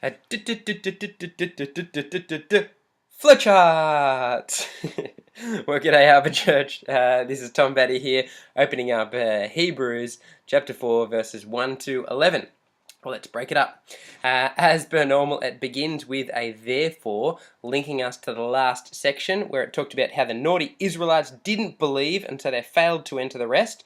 Flowchart! Well, g'day, Harbour Church. This is Tom Batty here, opening up Hebrews chapter 4, verses 1 to 11. Well, let's break it up. As per normal, it begins with a therefore, linking us to the last section where it talked about how the naughty Israelites didn't believe and so they failed to enter the rest.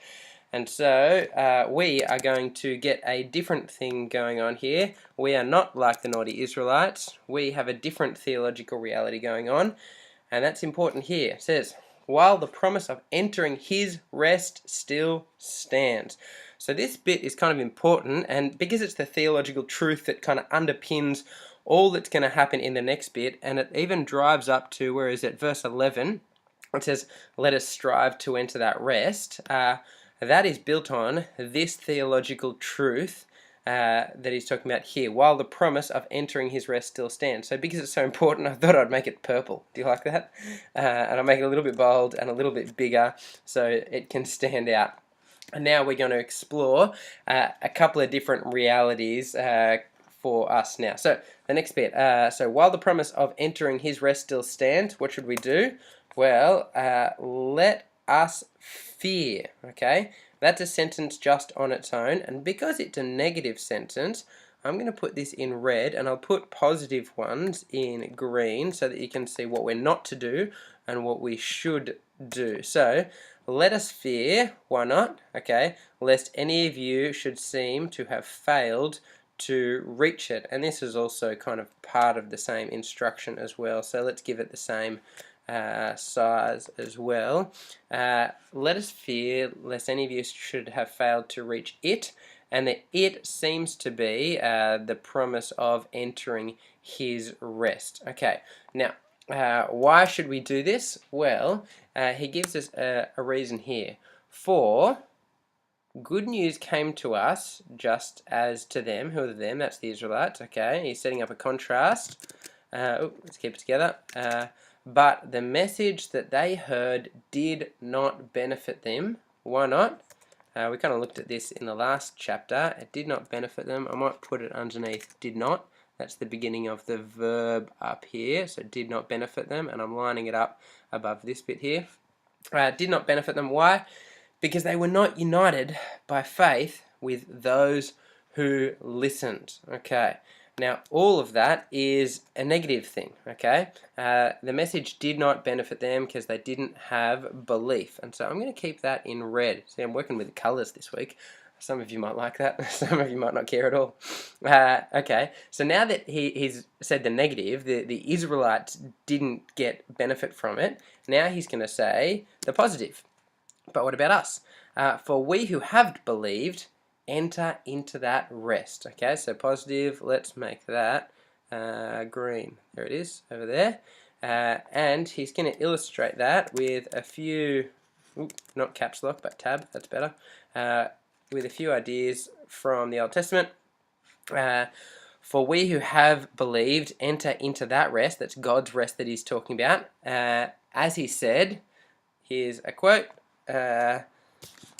And so we are going to get a different thing going on here. We are not like the naughty Israelites. We have a different theological reality going on. And that's important here. It says, while the promise of entering his rest still stands. So this bit is kind of important, and because it's the theological truth that kind of underpins all that's going to happen in the next bit, and it even drives up to, where is it, verse 11, it says, let us strive to enter that rest. That is built on this theological truth that he's talking about here, while the promise of entering his rest still stands. So because it's so important, I thought I'd make it purple. Do you like that? And I'll make it a little bit bold and a little bit bigger so it can stand out. And now we're going to explore a couple of different realities for us now. So the next bit, so while the promise of entering his rest still stands, what should we do? Well, let us fear, okay? That's a sentence just on its own, and because it's a negative sentence, I'm going to put this in red, and I'll put positive ones in green so that you can see what we're not to do and what we should do. So, let us fear, why not? Okay, lest any of you should seem to have failed to reach it. And this is also kind of part of the same instruction as well, so let's give it the same size as well. Let us fear lest any of you should have failed to reach it, and the it seems to be the promise of entering his rest. Okay, now why should we do this? Well, he gives us a reason here. For good news came to us just as to them. Who are them? That's the Israelites. Okay, he's setting up a contrast. Let's keep it together. But the message that they heard did not benefit them. Why not? We kind of looked at this in the last chapter. It did not benefit them. I might put it underneath did not. That's the beginning of the verb up here. So did not benefit them. And I'm lining it up above this bit here. Did not benefit them. Why? Because they were not united by faith with those who listened. Okay. Now, all of that is a negative thing, okay? The message did not benefit them because they didn't have belief. And so I'm going to keep that in red. See, I'm working with the colors this week. Some of you might like that. Some of you might not care at all. Okay, so now that he's said the negative, the Israelites didn't get benefit from it, now he's going to say the positive. But what about us? For we who have believed enter into that rest. Okay, so positive, let's make that green. There it is, over there. And he's going to illustrate that with a few, not caps lock, but tab, that's better, with a few ideas from the Old Testament. For we who have believed enter into that rest, that's God's rest that he's talking about. As he said, here's a quote,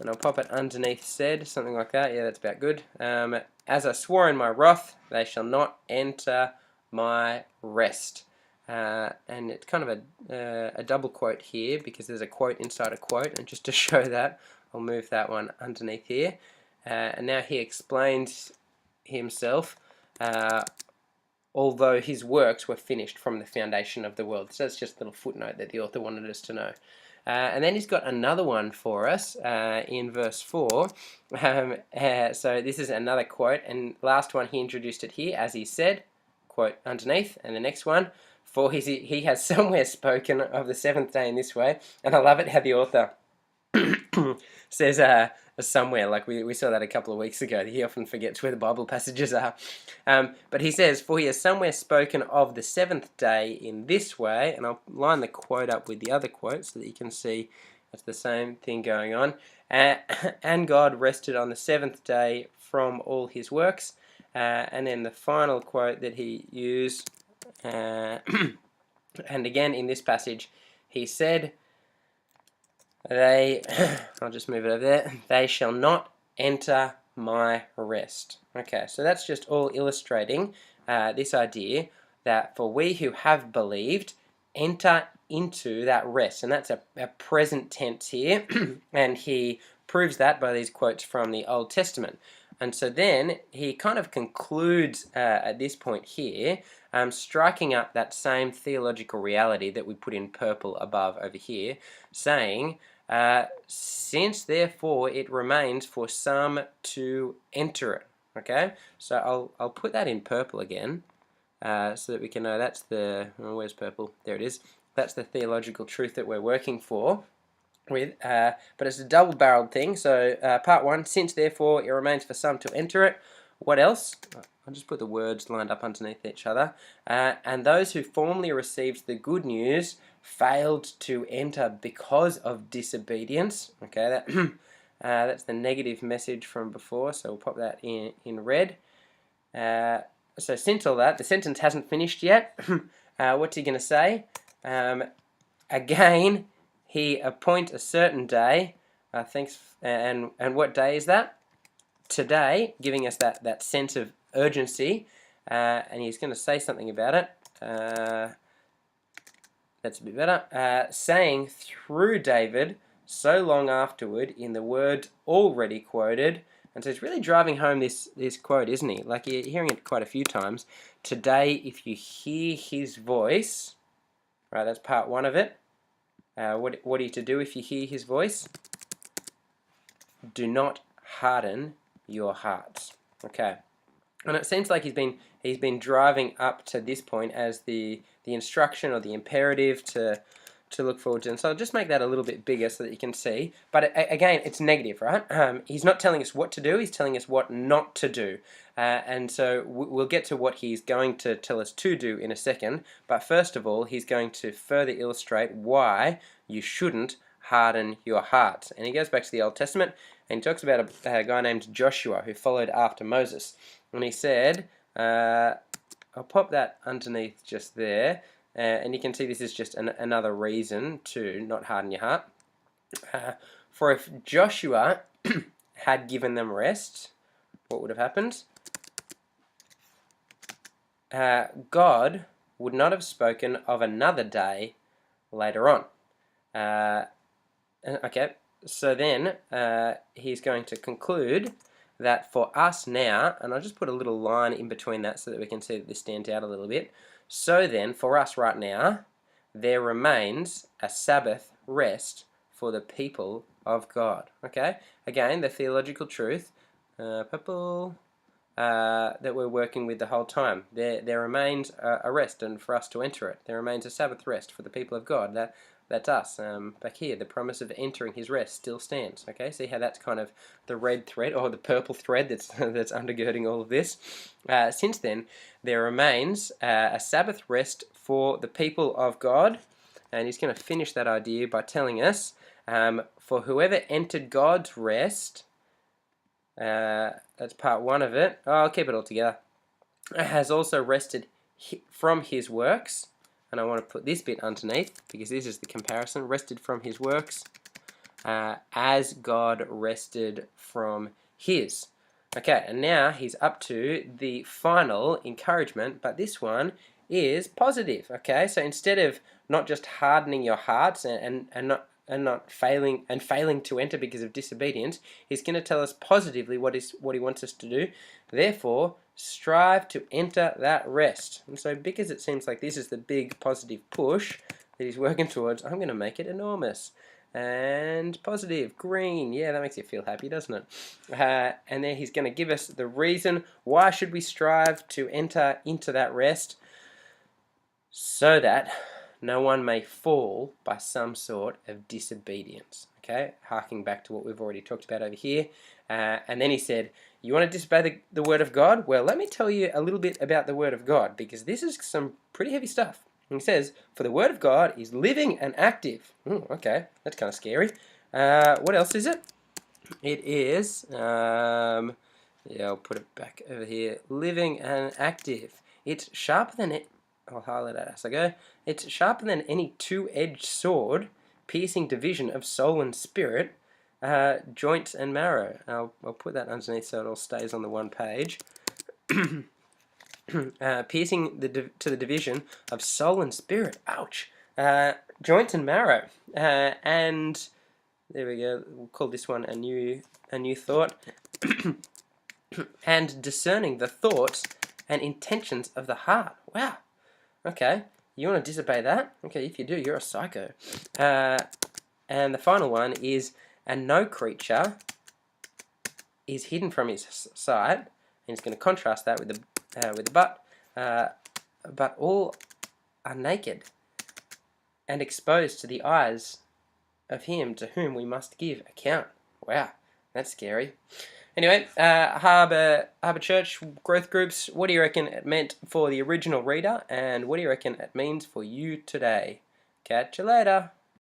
and I'll pop it underneath said, something like that. Yeah, that's about good. As I swore in my wrath, they shall not enter my rest. And it's kind of a double quote here because there's a quote inside a quote. And just to show that, I'll move that one underneath here. And now he explains himself, although his works were finished from the foundation of the world. So that's just a little footnote that the author wanted us to know. And then he's got another one for us in verse 4. So this is another quote, and last one he introduced it here, as he said, quote underneath, and the next one, for he has somewhere spoken of the seventh day in this way, and I love it how the author says somewhere, like we saw that a couple of weeks ago. He often forgets where the Bible passages are. But he says, for he has somewhere spoken of the seventh day in this way, and I'll line the quote up with the other quote so that you can see it's the same thing going on. And God rested on the seventh day from all his works. And then the final quote that he used, and again in this passage, he said, I'll just move it over there, they shall not enter my rest. Okay, so that's just all illustrating this idea that for we who have believed enter into that rest. And that's a present tense here. And he proves that by these quotes from the Old Testament. And so then he kind of concludes at this point here, striking up that same theological reality that we put in purple above over here, saying, since therefore it remains for some to enter it. Okay, so I'll put that in purple again, so that we can know that's the, where's purple? There it is. That's the theological truth that we're working for with, but it's a double-barreled thing. So part one, since therefore it remains for some to enter it. What else? I'll just put the words lined up underneath each other. And those who formerly received the good news failed to enter because of disobedience. Okay, that that's the negative message from before, so we'll pop that in red. So since all that, the sentence hasn't finished yet. What's he going to say? Again, he appoint a certain day. Thanks. And what day is that? Today, giving us that sense of urgency. And he's going to say something about it. That's a bit better. Saying through David so long afterward in the word already quoted. And so he's really driving home this quote, isn't he? Like you're hearing it quite a few times. Today, if you hear his voice, right, that's part one of it. What are you to do if you hear his voice? Do not harden your hearts. Okay. And it seems like he's been driving up to this point as the instruction or the imperative to look forward to. And so I'll just make that a little bit bigger so that you can see. But again, it's negative, right? He's not telling us what to do, he's telling us what not to do. And so we'll get to what he's going to tell us to do in a second. But first of all, he's going to further illustrate why you shouldn't harden your hearts. And he goes back to the Old Testament and he talks about a guy named Joshua who followed after Moses. And he said, I'll pop that underneath just there. And you can see this is just another reason to not harden your heart. For if Joshua had given them rest, what would have happened? God would not have spoken of another day later on. Okay, so then he's going to conclude that for us now, and I'll just put a little line in between that so that we can see that this stands out a little bit. So then, for us right now, there remains a Sabbath rest for the people of God. Okay? Again, the theological truth, that we're working with the whole time. There remains a rest, and for us to enter it. There remains a Sabbath rest for the people of God. That's us. Back here, the promise of entering his rest still stands. Okay, see how that's kind of the red thread, or the purple thread that's undergirding all of this. Since then, there remains a Sabbath rest for the people of God. And he's going to finish that idea by telling us, for whoever entered God's rest, that's part one of it. Oh, I'll keep it all together. Has also rested from his works. And I want to put this bit underneath because this is the comparison. Rested from his works as God rested from his. Okay, and now he's up to the final encouragement, but this one is positive. Okay, so instead of not just hardening your hearts and not failing to enter because of disobedience, he's going to tell us positively what he wants us to do. Therefore, strive to enter that rest. And so because it seems like this is the big positive push that he's working towards, I'm going to make it enormous. And positive, green, yeah, that makes you feel happy, doesn't it? And then he's going to give us the reason why should we strive to enter into that rest, so that no one may fall by some sort of disobedience. Okay, harking back to what we've already talked about over here. And then he said, you want to disobey the word of God? Well, let me tell you a little bit about the word of God, because this is some pretty heavy stuff. And he says, for the word of God is living and active. Okay, that's kind of scary. What else is it? It is, yeah, I'll put it back over here. Living and active. It's sharper than it. I'll highlight it as I go. It's sharper than any two-edged sword, piercing division of soul and spirit, joints and marrow. I'll put that underneath so it all stays on the one page. piercing to the division of soul and spirit. Ouch. Joint and marrow. And there we go. We'll call this one a new thought. And discerning the thoughts and intentions of the heart. Wow. Okay. You want to disobey that? Okay, if you do, you're a psycho. And the final one is, and no creature is hidden from his sight. And he's going to contrast that with the but all are naked and exposed to the eyes of him to whom we must give account. Wow, that's scary. Anyway, Harbour Church growth groups, what do you reckon it meant for the original reader, and what do you reckon it means for you today? Catch you later.